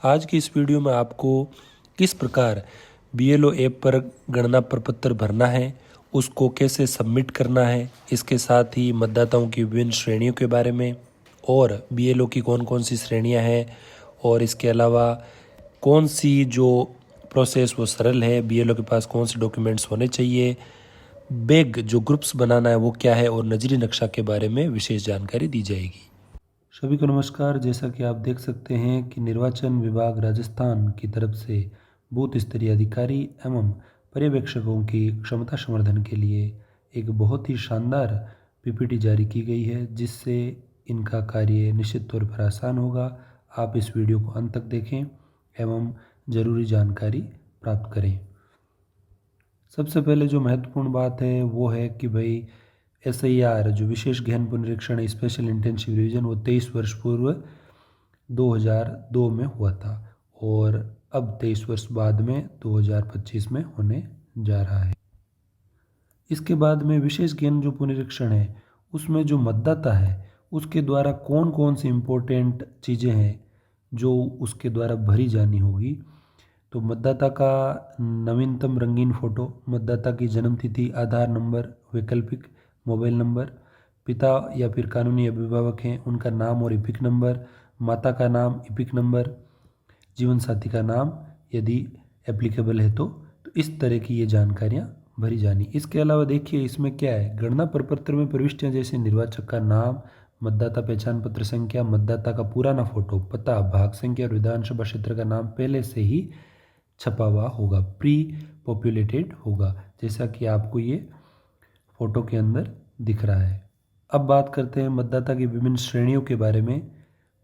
आज की इस वीडियो में आपको किस प्रकार बीएलओ ऐप पर गणना प्रपत्र भरना है, उसको कैसे सबमिट करना है, इसके साथ ही मतदाताओं की विभिन्न श्रेणियों के बारे में और बीएलओ की कौन कौन सी श्रेणियां हैं और इसके अलावा कौन सी जो प्रोसेस वो सरल है, बीएलओ के पास कौन से डॉक्यूमेंट्स होने चाहिए, बेग जो ग्रुप्स बनाना है वो क्या है और नजरी नक्शा के बारे में विशेष जानकारी दी जाएगी। सभी को नमस्कार। जैसा कि आप देख सकते हैं कि निर्वाचन विभाग राजस्थान की तरफ से बूथ स्तरीय अधिकारी एवं पर्यवेक्षकों की क्षमता संवर्धन के लिए एक बहुत ही शानदार पीपीटी जारी की गई है, जिससे इनका कार्य निश्चित तौर पर आसान होगा। आप इस वीडियो को अंत तक देखें एवं ज़रूरी जानकारी प्राप्त करें। सबसे पहले जो महत्वपूर्ण बात है वो है कि भाई SIR जो विशेष गहन पुनरीक्षण स्पेशल इंटेंसिव रिवीजन वो 23 वर्ष पूर्व 2002 में हुआ था और अब 23 वर्ष बाद में 2025 में होने जा रहा है। इसके बाद में विशेष गहन जो पुनरीक्षण है उसमें जो मतदाता है उसके द्वारा कौन कौन सी इम्पोर्टेंट चीज़ें हैं जो उसके द्वारा भरी जानी होगी। तो मतदाता का नवीनतम रंगीन फ़ोटो, मतदाता की जन्मतिथि, आधार नंबर, वैकल्पिक मोबाइल नंबर, पिता या फिर कानूनी अभिभावक हैं उनका नाम और इपिक नंबर, माता का नाम, इपिक नंबर, जीवन साथी का नाम यदि एप्लीकेबल है तो इस तरह की ये जानकारियाँ भरी जानी। इसके अलावा देखिए इसमें क्या है, गणना प्रपत्र में प्रविष्टियाँ जैसे निर्वाचक का नाम, मतदाता पहचान पत्र संख्या, मतदाता का पुराना फोटो, पता, भाग संख्या और विधानसभा क्षेत्र का नाम पहले से ही छपा हुआ होगा, प्री पॉपुलेटेड होगा, जैसा कि आपको ये फोटो के अंदर दिख रहा है। अब बात करते हैं मतदाता की विभिन्न श्रेणियों के बारे में।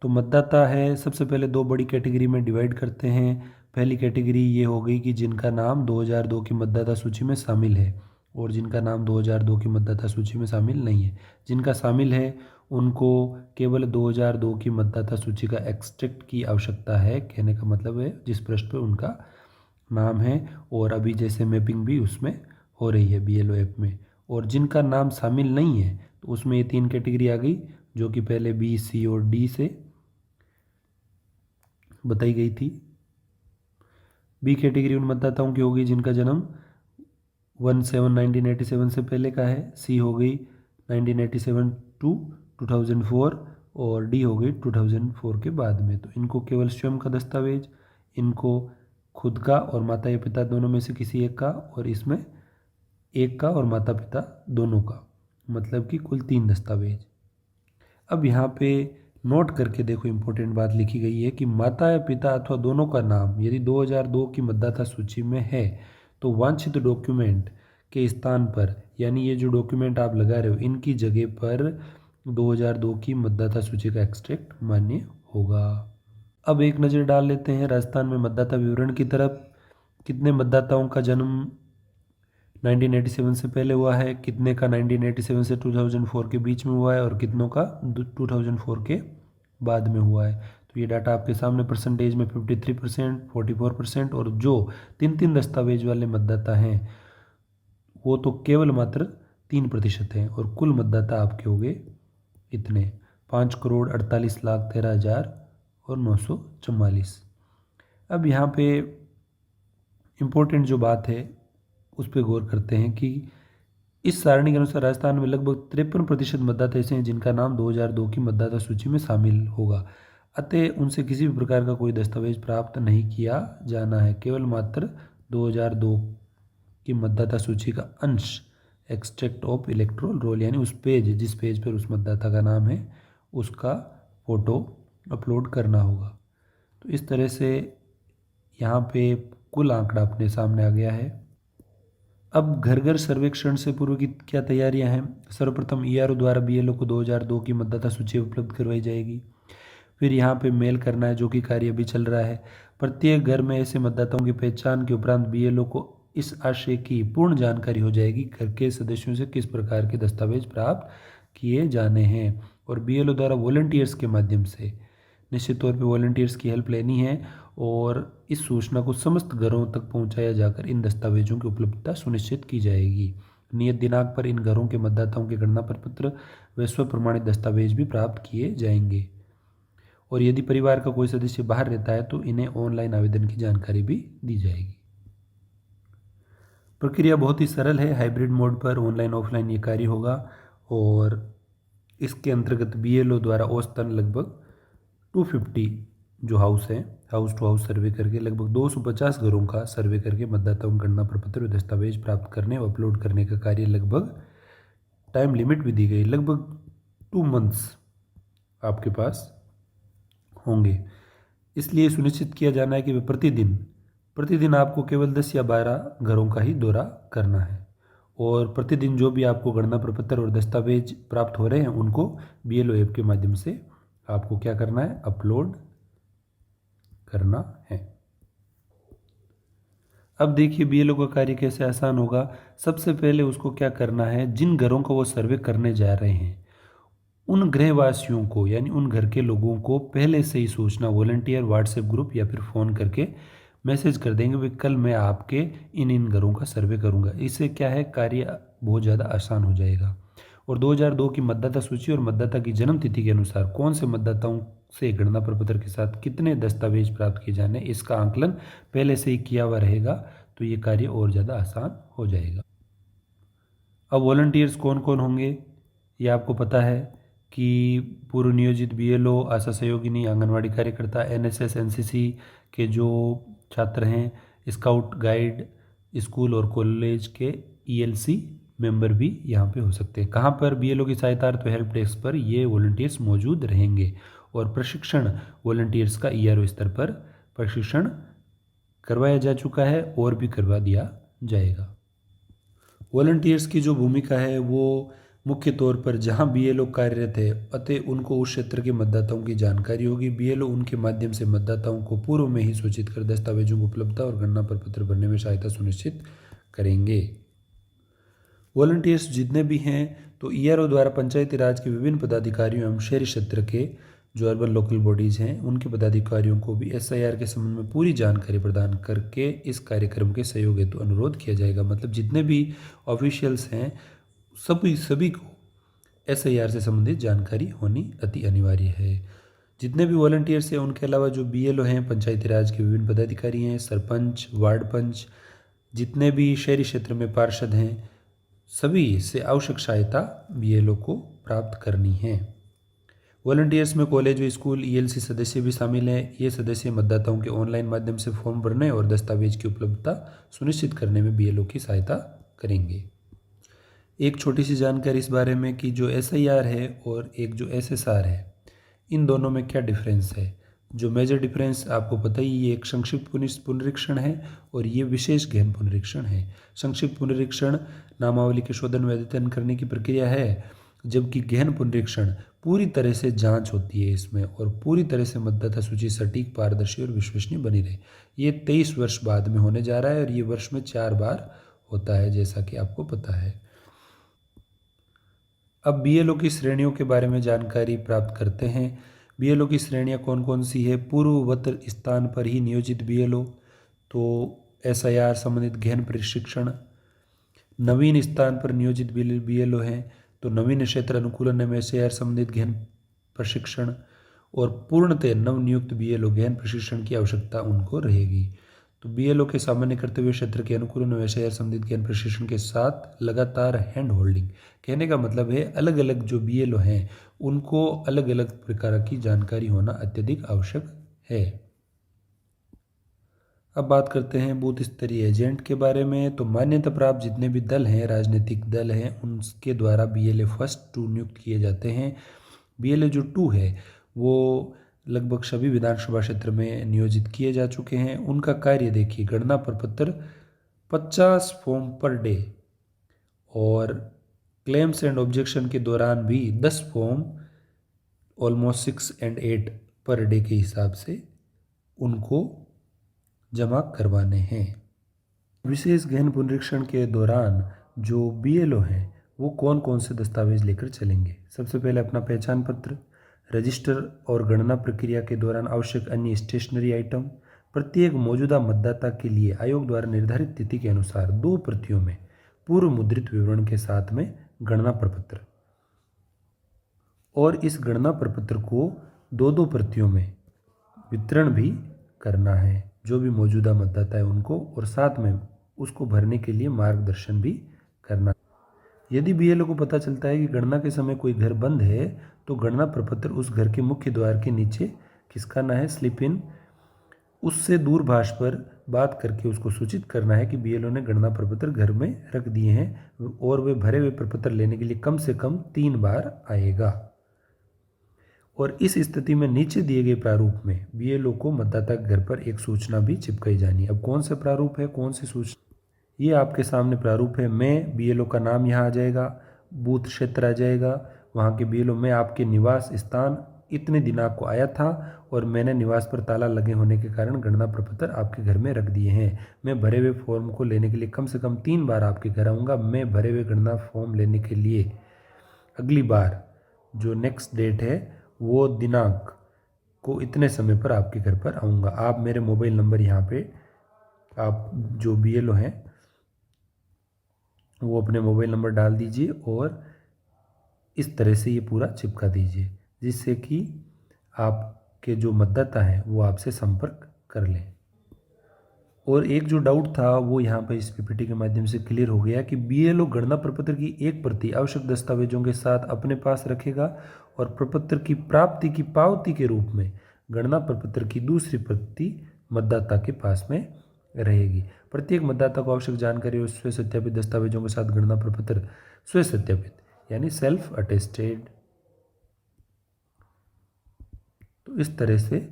तो मतदाता है सबसे पहले दो बड़ी कैटेगरी में डिवाइड करते हैं। पहली कैटेगरी ये हो गई कि जिनका नाम 2002 की मतदाता सूची में शामिल है और जिनका नाम 2002 की मतदाता सूची में शामिल नहीं है। जिनका शामिल है उनको केवल 2002 की मतदाता सूची का एक्सट्रैक्ट की आवश्यकता है। कहने का मतलब है जिस पृष्ठ पर उनका नाम है और अभी जैसे मैपिंग भी उसमें हो रही है BLO ऐप में। और जिनका नाम शामिल नहीं है तो उसमें ये 3 कैटेगरी आ गई जो कि पहले B, C और D से बताई गई थी। B कैटेगरी उन मतदाताओं की होगी जिनका जन्म 17/1987 से पहले का है, C हो गई 1987 टू 2004 और D हो गई 2004 के बाद में। तो इनको केवल स्वयं का दस्तावेज, इनको खुद का और माता या पिता दोनों में से किसी एक का, और इसमें एक का और माता पिता दोनों का, मतलब कि कुल 3 दस्तावेज। अब यहाँ पे नोट करके देखो, इम्पोर्टेंट बात लिखी गई है कि माता या पिता अथवा दोनों का नाम यदि 2002 की मतदाता सूची में है तो वांछित डॉक्यूमेंट के स्थान पर, यानी ये जो डॉक्यूमेंट आप लगा रहे हो इनकी जगह पर 2002 की मतदाता सूची का एक्सट्रैक्ट मान्य होगा। अब एक नज़र डाल लेते हैं राजस्थान में मतदाता विवरण की तरफ। कितने मतदाताओं का जन्म 1987 से पहले हुआ है, कितने का 1987 से 2004 के बीच में हुआ है और कितनों का 2004 के बाद में हुआ है। तो ये डाटा आपके सामने परसेंटेज में 53%, 44% और जो 3 दस्तावेज वाले मतदाता हैं वो तो केवल मात्र 3% हैं और कुल मतदाता आपके हो गए इतने 5,48,13,944। अब यहाँ पे इम्पोर्टेंट जो बात है उस पर गौर करते हैं कि इस सारणी के अनुसार राजस्थान में लगभग 53% मतदाता ऐसे हैं जिनका नाम 2002 की मतदाता सूची में शामिल होगा, अतः उनसे किसी भी प्रकार का कोई दस्तावेज प्राप्त नहीं किया जाना है। केवल मात्र 2002 की मतदाता सूची का अंश, एक्सट्रैक्ट ऑफ इलेक्टोरल रोल, यानी उस पेज जिस पेज पर उस मतदाता का नाम है उसका फ़ोटो अपलोड करना होगा। तो इस तरह से यहाँ पे कुल आंकड़ा अपने सामने आ गया है। अब घर घर सर्वेक्षण से पूर्व की क्या तैयारियां हैं। सर्वप्रथम ERO द्वारा BLO को 2002 की मतदाता सूची उपलब्ध करवाई जाएगी। फिर यहाँ पे मेल करना है जो कि कार्य अभी चल रहा है। प्रत्येक घर में ऐसे मतदाताओं की पहचान के उपरांत BLO को इस आशय की पूर्ण जानकारी हो जाएगी घर के सदस्यों से किस प्रकार के दस्तावेज प्राप्त किए जाने हैं। और BLO द्वारा वॉलंटियर्स के माध्यम से निश्चित तौर पे वॉलंटियर्स की हेल्प लेनी है और इस सूचना को समस्त घरों तक पहुंचाया जाकर इन दस्तावेजों की उपलब्धता सुनिश्चित की जाएगी। नियत दिनांक पर इन घरों के मतदाताओं के गणना प्रपत्र व स्व प्रमाणित दस्तावेज भी प्राप्त किए जाएंगे। और यदि परिवार का कोई सदस्य बाहर रहता है तो इन्हें ऑनलाइन आवेदन की जानकारी भी दी जाएगी। प्रक्रिया बहुत ही सरल है। हाइब्रिड मोड पर ऑनलाइन ऑफलाइन ये कार्य होगा और इसके अंतर्गत बीएलओ द्वारा औसतन लगभग 250 जो हाउस है, हाउस टू हाउस सर्वे करके लगभग 250 घरों का सर्वे करके मतदाताओं को गणना प्रपत्र और दस्तावेज प्राप्त करने और अपलोड करने का कार्य लगभग टाइम लिमिट भी दी गई, लगभग 2 मंथ्स आपके पास होंगे। इसलिए सुनिश्चित किया जाना है कि वे प्रतिदिन आपको केवल 10 या 12 घरों का ही दौरा करना है और प्रतिदिन जो भी आपको गणना प्रपत्र और दस्तावेज प्राप्त हो रहे हैं उनको बीएलओ ऐप के माध्यम से आपको क्या करना है, अपलोड करना है। अब देखिए बीएलओ का कार्य कैसे आसान होगा। सबसे पहले उसको क्या करना है, जिन घरों को वो सर्वे करने जा रहे हैं उन गृहवासियों को यानी उन घर के लोगों को पहले से ही सूचना वॉलंटियर व्हाट्सएप ग्रुप या फिर फ़ोन करके मैसेज कर देंगे, वे कल मैं आपके इन घरों का सर्वे करूंगा। इससे क्या है, कार्य बहुत ज़्यादा आसान हो जाएगा। और 2002 की मतदाता सूची और मतदाता की जन्म तिथि के अनुसार कौन से मतदाताओं से गणना प्रपत्र के साथ कितने दस्तावेज प्राप्त किए जाने, इसका आंकलन पहले से ही किया हुआ रहेगा, तो ये कार्य और ज़्यादा आसान हो जाएगा। अब वॉलंटियर्स कौन कौन होंगे ये आपको पता है कि पूर्व नियोजित बीएलओ, आशा सहयोगिनी, आंगनवाड़ी कार्यकर्ता, एनएसएस एनसीसी के जो छात्र हैं, स्काउट गाइड, स्कूल और कॉलेज के ईएलसी मेंबर भी यहाँ पे हो सकते हैं। कहाँ पर बीएलओ की सहायता तो हेल्प डेस्क पर ये वॉलंटियर्स मौजूद रहेंगे और प्रशिक्षण वॉलंटियर्स का ईआरओ स्तर पर प्रशिक्षण करवाया जा चुका है और भी करवा दिया जाएगा। वॉलंटियर्स की जो भूमिका है वो मुख्य तौर पर जहां बीएलओ कार्यरत है अतः उनको उस क्षेत्र के मतदाताओं की जानकारी होगी। बीएलओ उनके माध्यम से मतदाताओं को पूर्व में ही सूचित कर दस्तावेजों की उपलब्धता और गणना प्रपत्र भरने में सहायता सुनिश्चित करेंगे। वॉलंटियर्स जितने भी हैं तो ईआरओ द्वारा पंचायती राज के विभिन्न पदाधिकारियों एवं शहरी क्षेत्र के जो अर्बन लोकल बॉडीज़ हैं उनके पदाधिकारियों को भी एसआईआर के संबंध में पूरी जानकारी प्रदान करके इस कार्यक्रम के सहयोग हेतु अनुरोध किया जाएगा। मतलब जितने भी ऑफिशियल्स हैं सभी को एसआईआर से संबंधित जानकारी होनी अति अनिवार्य है। जितने भी वॉलंटियर्स हैं उनके अलावा जो बीएलओ हैं, पंचायती राज के विभिन्न पदाधिकारी हैं, सरपंच, वार्ड पंच, जितने भी शहरी क्षेत्र में पार्षद हैं, सभी से आवश्यक सहायता बीएलओ को प्राप्त करनी है। वॉलंटियर्स में कॉलेज व स्कूल ईएलसी सदस्य भी शामिल हैं। ये सदस्य मतदाताओं के ऑनलाइन माध्यम से फॉर्म भरने और दस्तावेज की उपलब्धता सुनिश्चित करने में बीएलओ की सहायता करेंगे। एक छोटी सी जानकारी इस बारे में कि जो एसआईआर है और एक जो एसएसआर है, इन दोनों में क्या डिफरेंस है। जो मेजर डिफरेंस आपको पता ही, ये एक संक्षिप्त पुनरीक्षण है और ये विशेष गहन पुनरीक्षण है। संक्षिप्त पुनरीक्षण नामावली के शोधन व अद्यतन करने की प्रक्रिया है, जबकि गहन पुनरीक्षण पूरी तरह से जांच होती है इसमें और पूरी तरह से मतदाता सूची सटीक, पारदर्शी और विश्वसनीय बनी रहे। ये 23 वर्ष बाद में होने जा रहा है और ये वर्ष में 4 बार होता है, जैसा कि आपको पता है। अब बीएलओ की श्रेणियों के बारे में जानकारी प्राप्त करते हैं। बीएलओ की श्रेणियां कौन कौन सी है। पूर्ववत स्थान पर ही नियोजित बीएलओ, तो एसआईआर संबंधित गहन प्रशिक्षण। नवीन स्थान पर नियोजित बीएलओ हैं तो नवीन क्षेत्र अनुकूलन में एसआईआर संबंधित गहन प्रशिक्षण। और पूर्णतः नवनियुक्त बीएलओ गहन प्रशिक्षण की आवश्यकता उनको रहेगी। तो बीएलओ के सामान्य कर्तव्य क्षेत्र के अनुकूलन व एसआईआर संबंधित गहन प्रशिक्षण के साथ लगातार हैंड होल्डिंग। कहने का मतलब है अलग अलग जो बीएलओ हैं उनको अलग अलग प्रकार की जानकारी होना अत्यधिक आवश्यक है। अब बात करते हैं बूथ स्तरीय एजेंट के बारे में। तो मान्यता प्राप्त जितने भी दल हैं, राजनीतिक दल हैं, उनके द्वारा बीएलए फर्स्ट 2 नियुक्त किए जाते हैं। बीएलए जो 2 है वो लगभग सभी विधानसभा क्षेत्र में नियोजित किए जा चुके हैं। उनका कार्य देखिए, गणना प्रपत्र 50 फॉर्म पर डे और क्लेम्स एंड ऑब्जेक्शन के दौरान भी 10 फॉर्म ऑलमोस्ट 6 और 8 पर डे के हिसाब से उनको जमा करवाने हैं। विशेष गहन पुनरीक्षण के दौरान जो बीएलओ हैं वो कौन कौन से दस्तावेज लेकर चलेंगे। सबसे पहले अपना पहचान पत्र, रजिस्टर और गणना प्रक्रिया के दौरान आवश्यक अन्य स्टेशनरी आइटम, प्रत्येक मौजूदा मतदाता के लिए आयोग द्वारा निर्धारित तिथि के अनुसार 2 प्रतियों में पूर्व मुद्रित विवरण के साथ में गणना प्रपत्र। और इस गणना प्रपत्र को दो दो प्रतियों में वितरण भी करना है जो भी मौजूदा मतदाता है उनको, और साथ में उसको भरने के लिए मार्गदर्शन भी करना। यदि बीएलओ को पता चलता है कि गणना के समय कोई घर बंद है तो गणना प्रपत्र उस घर के मुख्य द्वार के नीचे खिसकाना है, स्लिप इन। उससे दूरभाष पर बात करके उसको सूचित करना है कि बीएलओ ने गणना प्रपत्र घर में रख दिए हैं और वे भरे हुए प्रपत्र लेने के लिए कम से कम 3 बार आएगा। और इस स्थिति में नीचे दिए गए प्रारूप में बीएलओ को मतदाता के घर पर एक सूचना भी चिपकाई जानी है। अब कौन सा प्रारूप है, कौन सी सूचना, ये आपके सामने प्रारूप है। मैं बीएलओ का नाम यहाँ आ जाएगा, बूथ क्षेत्र आ जाएगा, वहाँ के बीएलओ में आपके निवास स्थान इतने दिनांक को आया था और मैंने निवास पर ताला लगे होने के कारण गणना प्रपत्र आपके घर में रख दिए हैं। मैं भरे हुए फॉर्म को लेने के लिए कम से कम 3 बार आपके घर आऊँगा। मैं भरे हुए गणना फॉर्म लेने के लिए अगली बार जो नेक्स्ट डेट है वो दिनांक को इतने समय पर आपके घर पर आऊँगा। आप मेरे मोबाइल नंबर यहाँ पे आप जो बीएलओ हैं वो अपने मोबाइल नंबर डाल दीजिए और इस तरह से ये पूरा चिपका दीजिए जिससे कि आपके जो मतदाता हैं वो आपसे संपर्क कर लें। और एक जो डाउट था वो यहाँ पर इस पीपीटी के माध्यम से क्लियर हो गया कि बीएलओ गणना प्रपत्र की एक प्रति आवश्यक दस्तावेजों के साथ अपने पास रखेगा और प्रपत्र की प्राप्ति की पावती के रूप में गणना प्रपत्र की दूसरी प्रति मतदाता के पास में रहेगी। प्रत्येक मतदाता को आवश्यक जानकारी और स्व सत्यापित दस्तावेजों के साथ गणना प्रपत्र स्व सत्यापित यानी सेल्फ अटेस्टेड, तो इस तरह से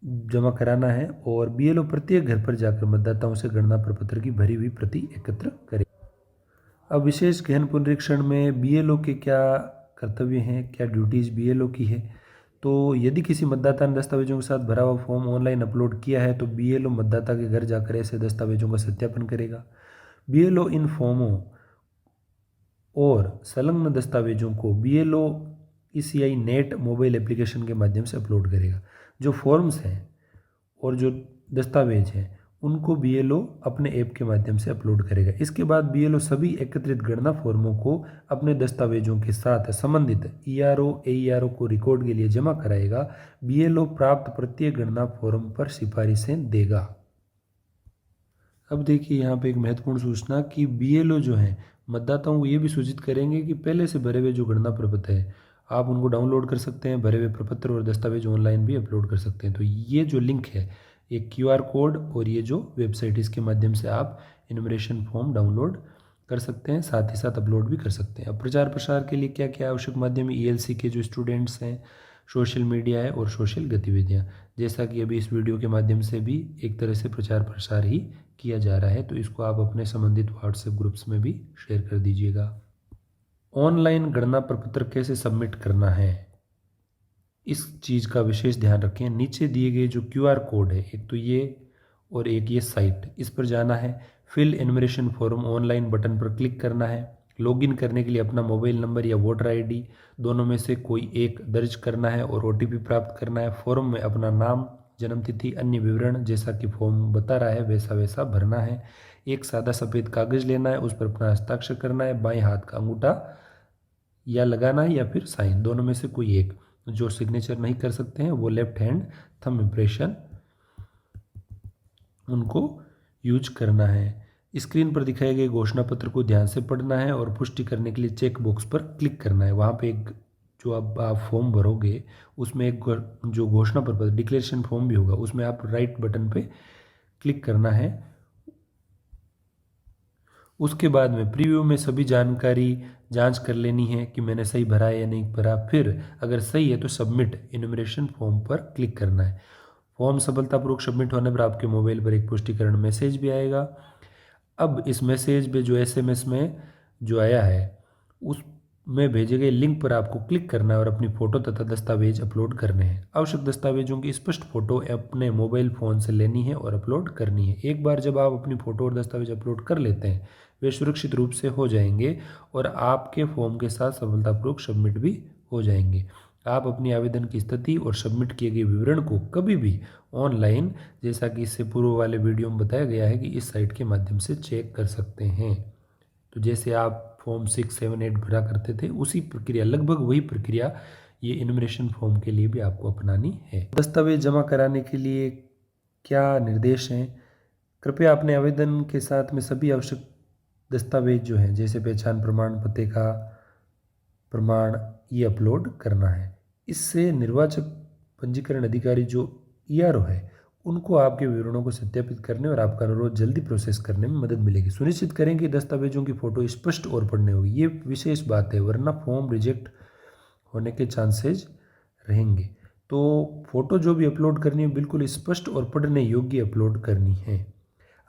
जमा कराना है। और बीएलओ प्रत्येक घर पर जाकर मतदाताओं से गणना प्रपत्र की भरी हुई प्रति एकत्र करे। अब विशेष गहन पुनरीक्षण में बीएलओ के क्या कर्तव्य हैं, क्या ड्यूटीज बीएलओ की है। तो यदि किसी मतदाता ने दस्तावेजों के साथ भरा हुआ फॉर्म ऑनलाइन अपलोड किया है तो बीएलओ मतदाता के घर जाकर ऐसे दस्तावेजों का सत्यापन करेगा। बीएलओ इन फॉर्मों और संलग्न दस्तावेजों को BLO ECI net mobile application के माध्यम से अपलोड करेगा। जो फॉर्म्स हैं और जो दस्तावेज हैं उनको बीएलओ अपने ऐप के माध्यम से अपलोड करेगा। इसके बाद बीएलओ सभी एकत्रित गणना फॉर्मों को अपने दस्तावेजों के साथ संबंधित ईआरओ एईआरओ को रिकॉर्ड के लिए जमा कराएगा। बीएलओ प्राप्त प्रत्येक गणना फॉर्म पर सिफारिशें देगा। अब देखिए यहाँ पे एक महत्वपूर्ण सूचना कि बीएलओ जो है मतदाताओं को ये भी सूचित करेंगे कि पहले से भरे हुए जो गणना प्रपत्र है आप उनको डाउनलोड कर सकते हैं, भरे हुए प्रपत्र और दस्तावेज ऑनलाइन भी अपलोड कर सकते हैं। तो ये जो लिंक है, एक क्यूआर कोड और ये जो वेबसाइट, इसके माध्यम से आप इन्यूमरेशन फॉर्म डाउनलोड कर सकते हैं, साथ ही साथ अपलोड भी कर सकते हैं। अब प्रचार प्रसार के लिए क्या क्या आवश्यक माध्यम, ईएलसी के जो स्टूडेंट्स हैं, सोशल मीडिया है और सोशल गतिविधियाँ, जैसा कि अभी इस वीडियो के माध्यम से भी एक तरह से प्रचार प्रसार ही किया जा रहा है, तो इसको आप अपने संबंधित व्हाट्सएप ग्रुप्स में भी शेयर कर दीजिएगा। ऑनलाइन गणना प्रपत्र कैसे सबमिट करना है, इस चीज़ का विशेष ध्यान रखें। नीचे दिए गए जो क्यूआर कोड है, एक तो ये और एक ये साइट, इस पर जाना है। Fill enumeration form online button पर क्लिक करना है। लॉगिन करने के लिए अपना मोबाइल नंबर या वोटर आईडी दोनों में से कोई एक दर्ज करना है और ओटीपी प्राप्त करना है। फॉर्म में अपना नाम, जन्मतिथि, अन्य विवरण जैसा कि फॉर्म बता रहा है वैसा वैसा भरना है। एक सादा सफ़ेद कागज़ लेना है, उस पर अपना हस्ताक्षर करना है। बाएं हाथ का अंगूठा या लगाना है या फिर साइन, दोनों में से कोई एक। जो सिग्नेचर नहीं कर सकते हैं वो लेफ्ट हैंड थंब इम्प्रेशन उनको यूज करना है। स्क्रीन पर दिखाए गए घोषणा पत्र को ध्यान से पढ़ना है और पुष्टि करने के लिए चेक बॉक्स पर क्लिक करना है। वहाँ पे एक जो अब आप फॉर्म भरोगे उसमें एक जो घोषणा पत्र डिक्लेरेशन फॉर्म भी होगा, उसमें आप राइट बटन पे क्लिक करना है। उसके बाद में प्रीव्यू में सभी जानकारी जांच कर लेनी है कि मैंने सही भरा है या नहीं भरा। फिर अगर सही है तो सबमिट इन्यूमरेशन फॉर्म पर क्लिक करना है। फॉर्म सफलतापूर्वक सबमिट होने पर आपके मोबाइल पर एक पुष्टिकरण मैसेज भी आएगा। अब इस मैसेज में जो एसएमएस में जो आया है उसमें भेजे गए लिंक पर आपको क्लिक करना है और अपनी फ़ोटो तथा दस्तावेज अपलोड करने हैं। आवश्यक दस्तावेजों की स्पष्ट फ़ोटो अपने मोबाइल फ़ोन से लेनी है और अपलोड करनी है। एक बार जब आप अपनी फ़ोटो और दस्तावेज अपलोड कर लेते हैं वे सुरक्षित रूप से हो जाएंगे और आपके फॉर्म के साथ सफलतापूर्वक सबमिट भी हो जाएंगे। आप अपनी आवेदन की स्थिति और सबमिट किए गए विवरण को कभी भी ऑनलाइन, जैसा कि इससे पूर्व वाले वीडियो में बताया गया है कि इस साइट के माध्यम से चेक कर सकते हैं। तो जैसे आप फॉर्म 6, 7, 8 भरा करते थे उसी प्रक्रिया, लगभग वही प्रक्रिया ये इन्यूमरेशन फॉर्म के लिए भी आपको अपनानी है। दस्तावेज जमा कराने के लिए क्या निर्देश हैं? कृपया अपने आवेदन के साथ में सभी आवश्यक दस्तावेज जो हैं जैसे पहचान प्रमाण, पते का प्रमाण, ये अपलोड करना है। इससे निर्वाचक पंजीकरण अधिकारी जो ERO है उनको आपके विवरणों को सत्यापित करने और आपका अनुरोध जल्दी प्रोसेस करने में मदद मिलेगी। सुनिश्चित करें कि दस्तावेजों की फ़ोटो स्पष्ट और पढ़ने होगी, ये विशेष बात है, वरना फॉर्म रिजेक्ट होने के चांसेज रहेंगे। तो फ़ोटो जो भी अपलोड करनी है बिल्कुल स्पष्ट और पढ़ने योग्य अपलोड करनी है।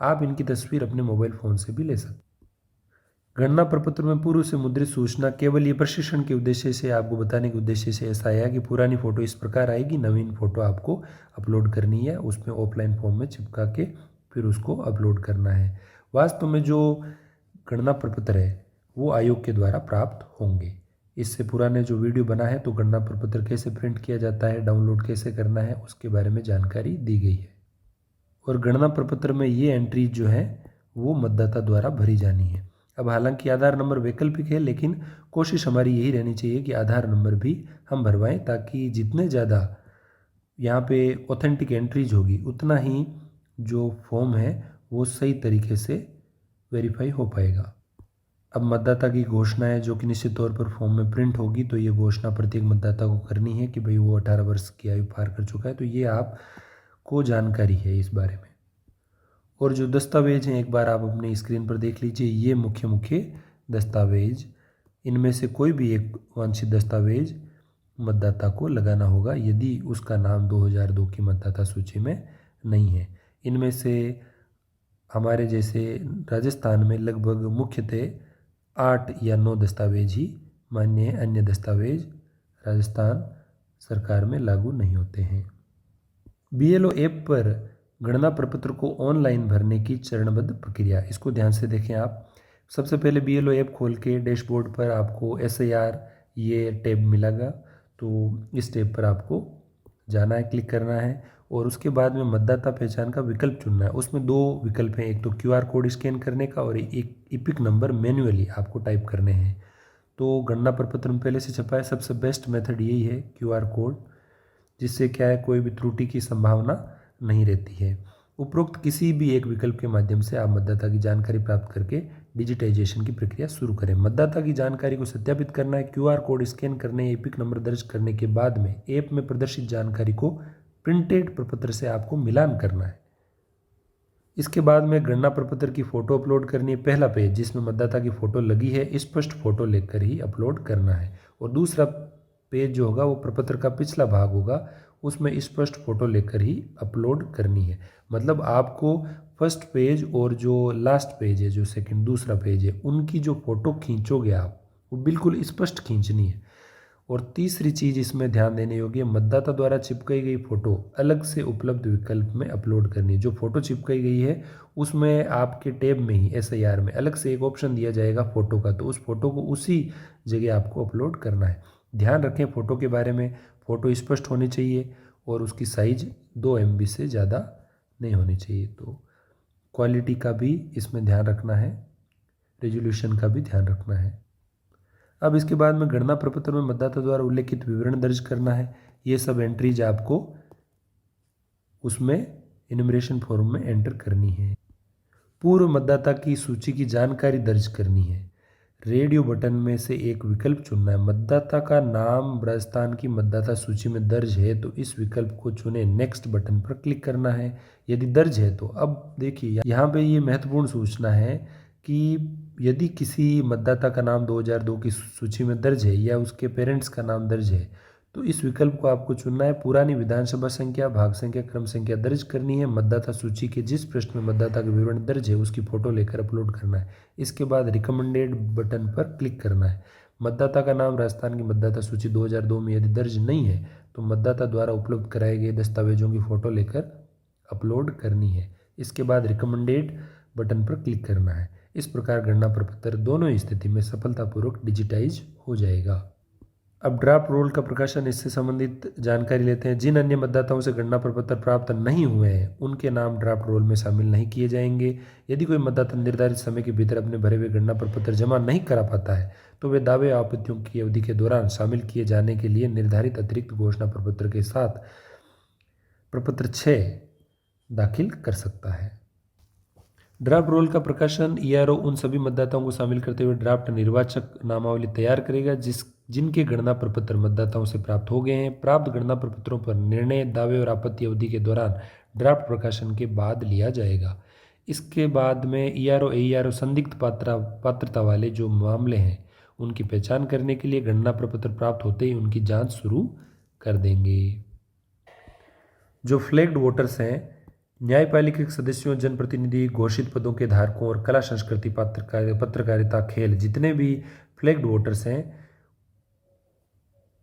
आप इनकी तस्वीर अपने मोबाइल फ़ोन से भी ले सकते हैं। गणना प्रपत्र में पूर्व से मुद्रित सूचना केवल ये प्रशिक्षण के उद्देश्य से, आपको बताने के उद्देश्य से ऐसा आया कि पुरानी फ़ोटो इस प्रकार आएगी, नवीन फ़ोटो आपको अपलोड करनी है, उसमें ऑफलाइन फॉर्म में चिपका के फिर उसको अपलोड करना है। वास्तव में जो गणना प्रपत्र है वो आयोग के द्वारा प्राप्त होंगे। इससे पुराने जो वीडियो बना है तो गणना प्रपत्र कैसे प्रिंट किया जाता है, डाउनलोड कैसे करना है, उसके बारे में जानकारी दी गई है। और गणना प्रपत्र में ये एंट्री जो है वो मतदाता द्वारा भरी जानी है। अब हालांकि आधार नंबर वैकल्पिक है, लेकिन कोशिश हमारी यही रहनी चाहिए कि आधार नंबर भी हम भरवाएं, ताकि जितने ज़्यादा यहाँ पे ऑथेंटिक एंट्रीज होगी उतना ही जो फॉर्म है वो सही तरीके से वेरीफाई हो पाएगा। अब मतदाता की घोषणा है जो कि निश्चित तौर पर फॉर्म में प्रिंट होगी, तो ये घोषणा प्रत्येक मतदाता को करनी है कि भाई वो 18 वर्ष की आयु पार कर चुका है, तो ये आपको जानकारी है इस बारे में। और जो दस्तावेज हैं एक बार आप अपने स्क्रीन पर देख लीजिए, ये मुख्य मुख्य दस्तावेज, इनमें से कोई भी एक वांछित दस्तावेज मतदाता को लगाना होगा यदि उसका नाम 2002 की मतदाता सूची में नहीं है। इनमें से हमारे जैसे राजस्थान में लगभग मुख्यतः 8 या 9 दस्तावेज ही मान्य हैं, अन्य दस्तावेज राजस्थान सरकार में लागू नहीं होते हैं। BLO ऐप पर गणना प्रपत्र को ऑनलाइन भरने की चरणबद्ध प्रक्रिया, इसको ध्यान से देखें आप। सबसे पहले BLO ऐप खोल के डैशबोर्ड पर आपको SIR ये टैब मिलेगा, तो इस टैब पर आपको जाना है, क्लिक करना है और उसके बाद में मतदाता पहचान का विकल्प चुनना है। उसमें 2 विकल्प हैं, एक तो QR कोड स्कैन करने का और एक EPIC नंबर मैन्युअली आपको टाइप करने हैं। तो गणना प्रपत्र में पहले से छपा है, सबसे बेस्ट मेथड यही है QR कोड, जिससे क्या है कोई भी त्रुटि की संभावना नहीं रहती है। उपरोक्त किसी भी एक विकल्प के माध्यम से आप मतदाता की जानकारी प्राप्त करके डिजिटाइजेशन की प्रक्रिया शुरू करें। मतदाता की जानकारी को सत्यापित करना है, QR कोड स्कैन करने, EPIC नंबर दर्ज करने के बाद में ऐप में प्रदर्शित जानकारी को प्रिंटेड प्रपत्र से आपको मिलान करना है। इसके बाद में गणना प्रपत्र की फ़ोटो अपलोड करनी है। पहला पेज जिसमें मतदाता की फ़ोटो लगी है स्पष्ट फ़ोटो लेकर ही अपलोड करना है, और दूसरा पेज जो होगा वो प्रपत्र का पिछला भाग होगा, उसमें स्पष्ट फ़ोटो लेकर ही अपलोड करनी है। मतलब आपको फर्स्ट पेज और जो लास्ट पेज है, जो सेकंड दूसरा पेज है, उनकी जो फ़ोटो खींचोगे आप वो बिल्कुल स्पष्ट खींचनी है। और तीसरी चीज़ इसमें ध्यान देने योग्य, मतदाता द्वारा चिपकाई गई फ़ोटो अलग से उपलब्ध विकल्प में अपलोड करनी है। जो फ़ोटो चिपकाई गई है उसमें आपके टैब में ही SIR में अलग से एक ऑप्शन दिया जाएगा फ़ोटो का, तो उस फ़ोटो को उसी जगह आपको अपलोड करना है। ध्यान रखें फ़ोटो के बारे में, फ़ोटो स्पष्ट होनी चाहिए और उसकी साइज़ 2 MB से ज़्यादा नहीं होनी चाहिए। तो क्वालिटी का भी इसमें ध्यान रखना है, रेजोल्यूशन का भी ध्यान रखना है। अब इसके बाद में गणना प्रपत्र में मतदाता द्वारा उल्लेखित विवरण दर्ज करना है। ये सब एंट्रीज आपको उसमें इन्यूमरेशन फॉर्म में एंटर करनी है। पूर्व मतदाता की सूची की जानकारी दर्ज करनी है। रेडियो बटन में से एक विकल्प चुनना है। मतदाता का नाम राजस्थान की मतदाता सूची में दर्ज है तो इस विकल्प को चुने, नेक्स्ट बटन पर क्लिक करना है यदि दर्ज है तो। अब देखिए यहाँ पे ये महत्वपूर्ण सूचना है कि यदि किसी मतदाता का नाम 2002 की सूची में दर्ज है या उसके पेरेंट्स का नाम दर्ज है तो इस विकल्प को आपको चुनना है। पुरानी विधानसभा संख्या, भाग संख्या, क्रम संख्या दर्ज करनी है। मतदाता सूची के जिस पृष्ठ में मतदाता का विवरण दर्ज है उसकी फ़ोटो लेकर अपलोड करना है। इसके बाद रिकमेंडेड बटन पर क्लिक करना है। मतदाता का नाम राजस्थान की मतदाता सूची 2002 में यदि दर्ज नहीं है तो मतदाता द्वारा उपलब्ध कराए गए दस्तावेजों की फ़ोटो लेकर अपलोड करनी है। इसके बाद रिकमेंडेड बटन पर क्लिक करना है। इस प्रकार गणना प्रपत्र दोनों स्थिति में सफलतापूर्वक डिजिटाइज हो जाएगा। अब ड्राफ्ट रोल का प्रकाशन, इससे संबंधित जानकारी लेते हैं। जिन अन्य मतदाताओं से गणना प्रपत्र प्राप्त नहीं हुए हैं उनके नाम ड्राफ्ट रोल में शामिल नहीं किए जाएंगे। यदि कोई मतदाता निर्धारित समय के भीतर अपने भरे हुए गणना प्रपत्र जमा नहीं करा पाता है तो वे दावे आपत्तियों की अवधि के दौरान शामिल किए जाने के लिए निर्धारित अतिरिक्त घोषणा प्रपत्र के साथ प्रपत्र 6 दाखिल कर सकता है। ड्राफ्ट रोल का प्रकाशन ईआरओ उन सभी मतदाताओं को शामिल करते हुए ड्राफ्ट निर्वाचक नामावली तैयार करेगा जिनके गणना प्रपत्र मतदाताओं से प्राप्त हो गए हैं। प्राप्त गणना प्रपत्रों पर निर्णय दावे और आपत्ति अवधि के दौरान ड्राफ्ट प्रकाशन के बाद लिया जाएगा। इसके बाद में ईआरओ एईआरओ संदिग्ध पात्रता वाले जो मामले हैं उनकी पहचान करने के लिए गणना प्रपत्र प्राप्त होते ही उनकी जांच शुरू कर देंगे। जो फ्लैग्ड वोटर्स हैं, न्यायपालिका के सदस्यों, जनप्रतिनिधि, घोषित पदों के धारकों और कला संस्कृति, पत्रकारिता, खेल, जितने भी फ्लैग्ड वोटर्स हैं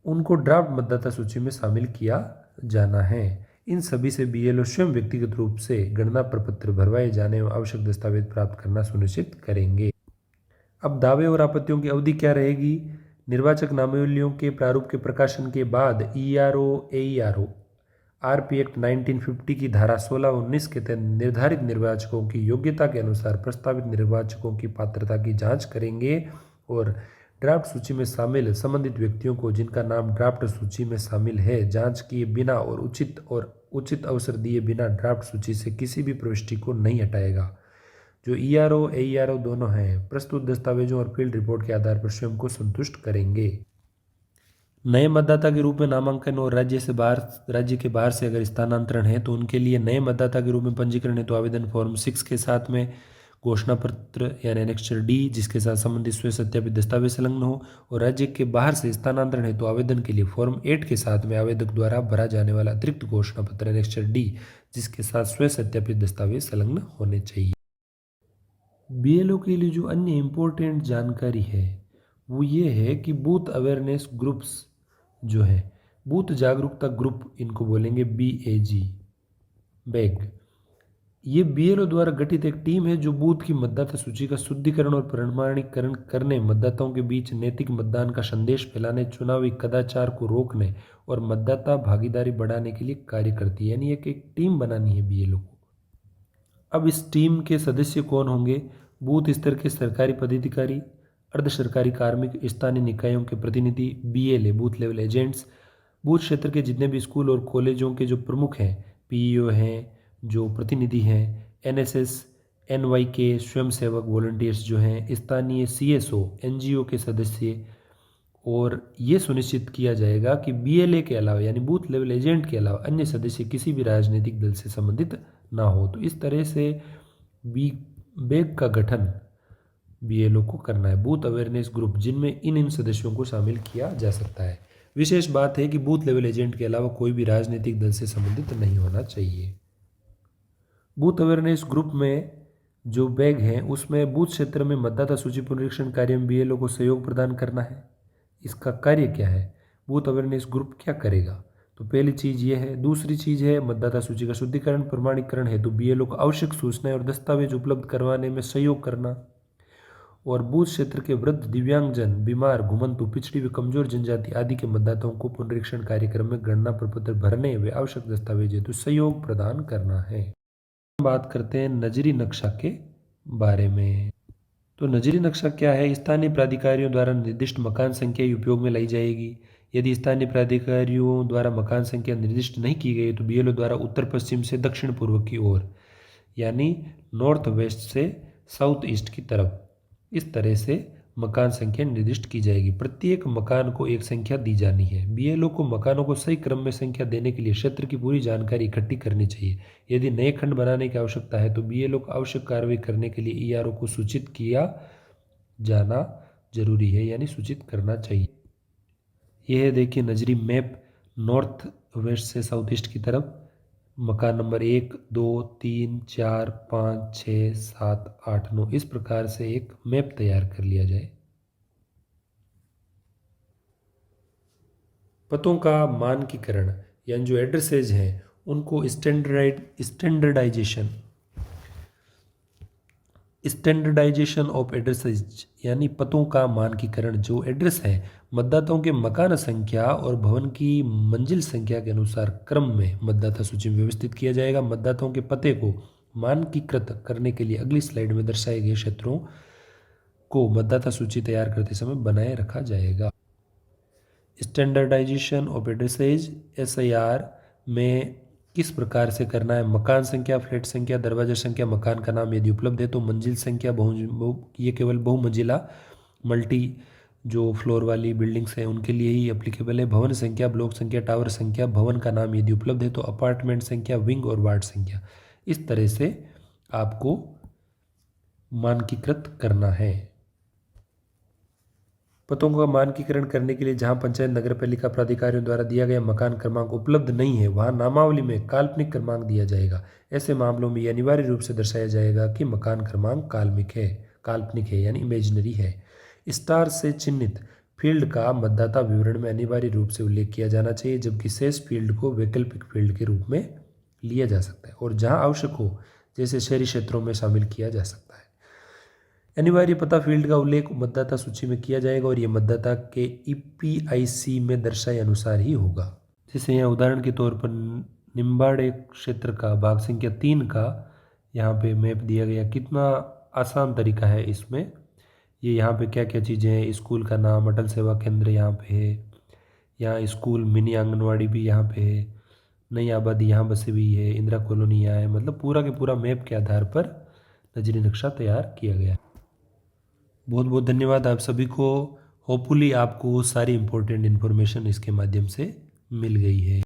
उनको ड्राफ्ट मतदाता सूची में शामिल किया जाना है। इन सभी से बीएलओ स्वयं व्यक्तिगत रूप से गणना प्रपत्र भरवाए जाने एवं आवश्यक दस्तावेज प्राप्त करना सुनिश्चित करेंगे। अब दावे और आपत्तियों की अवधि क्या रहेगी? निर्वाचक नामावलियों के प्रारूप के प्रकाशन के बाद ईआरओ एईआरओ आरपी एक्ट 1950 की धारा 16-19 के तहत निर्धारित निर्वाचकों की योग्यता के अनुसार प्रस्तावित निर्वाचकों की पात्रता की जांच करेंगे और ड्राफ्ट सूची में शामिल संबंधित व्यक्तियों को जिनका नाम ड्राफ्ट सूची में शामिल है जांच किए बिना और उचित अवसर दिए बिना ड्राफ्ट सूची से किसी भी प्रविष्टि को नहीं हटाएगा। जो ईआरओ एईआरओ दोनों हैं प्रस्तुत दस्तावेजों और फील्ड रिपोर्ट के आधार पर स्वयं को संतुष्ट करेंगे। नए मतदाता के रूप में नामांकन और राज्य के बाहर से अगर स्थानांतरण है तो उनके लिए नए मतदाता के रूप में पंजीकरण हेतु आवेदन फॉर्म 6 के साथ में घोषणा पत्र यानी एनेक्स्चर डी जिसके साथ संबंधित स्व सत्यापित दस्तावेज संलग्न हो, और राज्य के बाहर से स्थानांतरण हेतु आवेदन के लिए फॉर्म 8 के साथ में आवेदक द्वारा भरा जाने वाला अतिरिक्त घोषणा पत्र एनेक्स्चर डी जिसके साथ स्व सत्यापित दस्तावेज संलग्न होने चाहिए। बीएलओ के लिए जो अन्य इम्पोर्टेंट जानकारी है वो ये है कि बूथ अवेयरनेस ग्रुप्स जो है, बूथ जागरूकता ग्रुप इनको बोलेंगे BAG बैग, ये बीएलओ द्वारा गठित एक टीम है जो बूथ की मतदाता सूची का शुद्धिकरण और प्रमाणीकरण करने, मतदाताओं के बीच नैतिक मतदान का संदेश फैलाने, चुनावी कदाचार को रोकने और मतदाता भागीदारी बढ़ाने के लिए कार्य करती है। यानी एक टीम बनानी है बीएलओ को। अब इस टीम के सदस्य कौन होंगे? बूथ स्तर के सरकारी पदाधिकारी, अर्ध सरकारी कार्मिक, स्थानीय निकायों के प्रतिनिधि, BLA booth level agents, booth क्षेत्र के जितने भी स्कूल और कॉलेजों के जो प्रमुख हैं, PEO हैं, जो प्रतिनिधि हैं, NSS, NYK स्वयंसेवक वॉलंटियर्स जो हैं, स्थानीय CSO NGO के सदस्य, और ये सुनिश्चित किया जाएगा कि BLA के अलावा यानी बूथ लेवल एजेंट के अलावा अन्य सदस्य किसी भी राजनीतिक दल से संबंधित ना हो। तो इस तरह से बैग का गठन बीएलओ को करना है, बूथ अवेयरनेस ग्रुप, जिनमें इन सदस्यों को शामिल किया जा सकता है। विशेष बात है कि बूथ लेवल एजेंट के अलावा कोई भी राजनीतिक दल से संबंधित नहीं होना चाहिए। बूथ अवेयरनेस ग्रुप में जो बैग हैं उसमें बूथ क्षेत्र में मतदाता सूची पुनरीक्षण कार्य में बीएलओ को सहयोग प्रदान करना है। इसका कार्य क्या है? बूथ अवेयरनेस ग्रुप क्या करेगा? तो पहली चीज़ ये है। दूसरी चीज़ है मतदाता सूची का शुद्धिकरण प्रमाणीकरण हेतु बीएलओ को आवश्यक सूचनाएं और दस्तावेज उपलब्ध करवाने में सहयोग करना, और बूथ क्षेत्र के वृद्ध, दिव्यांगजन, बीमार, घुमंतु, पिछड़ी व कमजोर जनजाति आदि के मतदाताओं को पुनरीक्षण कार्यक्रम में गणना प्रपत्र भरने व आवश्यक दस्तावेज हेतु सहयोग प्रदान करना है। बात करते हैं नजरी नक्शा के बारे में। तो नजरी नक्शा क्या है? स्थानीय प्राधिकारियों द्वारा निर्दिष्ट मकान संख्या उपयोग में लाई जाएगी। यदि स्थानीय प्राधिकारियों द्वारा मकान संख्या निर्दिष्ट नहीं की गई तो बीएलओ द्वारा उत्तर पश्चिम से दक्षिण पूर्व की ओर यानी नॉर्थ वेस्ट से साउथ ईस्ट की तरफ इस तरह से मकान संख्या निर्दिष्ट की जाएगी। प्रत्येक मकान को एक संख्या दी जानी है। बीएलओ को मकानों को सही क्रम में संख्या देने के लिए क्षेत्र की पूरी जानकारी इकट्ठी करनी चाहिए। यदि नए खंड बनाने की आवश्यकता है तो बीएलओ को आवश्यक कार्रवाई करने के लिए ईआरओ को सूचित किया जाना जरूरी है, यानी सूचित करना चाहिए। यह है देखिए नजरी मैप, नॉर्थ वेस्ट से साउथ ईस्ट की तरफ मकान नंबर 1, 2, 3, 4, 5, 6, 7, 8, 9 इस प्रकार से एक मैप तैयार कर लिया जाए। पतों का मानकीकरण यानी जो एड्रेसेज हैं उनको स्टैंडर्डाइजेशन, स्टैंडर्डाइजेशन ऑफ एड्रेसेज यानी पतों का मानकीकरण। जो एड्रेस है मतदाताओं के मकान संख्या और भवन की मंजिल संख्या के अनुसार क्रम में मतदाता सूची में व्यवस्थित किया जाएगा। मतदाताओं के पते को मानकीकृत करने के लिए अगली स्लाइड में दर्शाए गए क्षेत्रों को मतदाता सूची तैयार करते समय बनाए रखा जाएगा। स्टैंडर्डाइजेशन ऑफ एड्रेसेज SIR में किस प्रकार से करना है? मकान संख्या, फ्लैट संख्या, दरवाजा संख्या, मकान का नाम यदि उपलब्ध है तो मंजिल संख्या, ये केवल बहुमंजिला मल्टी जो फ्लोर वाली बिल्डिंग्स हैं उनके लिए ही एप्लीकेबल है। भवन संख्या, ब्लॉक संख्या, टावर संख्या, भवन का नाम यदि उपलब्ध है तो अपार्टमेंट संख्या, विंग और वार्ड संख्या। इस तरह से आपको मानकीकृत करना है। पतों का मानकीकरण करने के लिए जहां पंचायत नगरपालिका प्राधिकारियों द्वारा दिया गया मकान क्रमांक उपलब्ध नहीं है वहां नामावली में काल्पनिक क्रमांक दिया जाएगा। ऐसे मामलों में यह अनिवार्य रूप से दर्शाया जाएगा कि मकान क्रमांक काल्पनिक है यानी इमेजिनरी है। स्टार से चिन्हित फील्ड का मतदाता विवरण में अनिवार्य रूप से उल्लेख किया जाना चाहिए, जबकि शेष फील्ड को वैकल्पिक फील्ड के रूप में लिया जा सकता है और जहाँ आवश्यक हो जैसे शहरी क्षेत्रों में शामिल किया जा सकता है। अनिवार्य पता फील्ड का उल्लेख मतदाता सूची में किया जाएगा और यह मतदाता के EPIC में दर्शाए अनुसार ही होगा। जैसे यहाँ उदाहरण के तौर पर निम्बाड़े क्षेत्र का भाग संख्या 3 का यहाँ पे मैप दिया गया। कितना आसान तरीका है इसमें। ये यहाँ पे क्या क्या चीज़ें हैं, स्कूल का नाम, अटल सेवा केंद्र यहाँ पे है, यहाँ स्कूल, मिनी आंगनवाड़ी भी यहाँ पे है, नई आबादी यहाँ बसे भी है, इंदिरा कॉलोनी यहाँ है। मतलब पूरा के पूरा मैप के आधार पर नजरी नक्शा तैयार किया गया। बहुत बहुत धन्यवाद आप सभी को। होपफुली आपको सारी इम्पोर्टेंट इन्फॉर्मेशन इसके माध्यम से मिल गई है।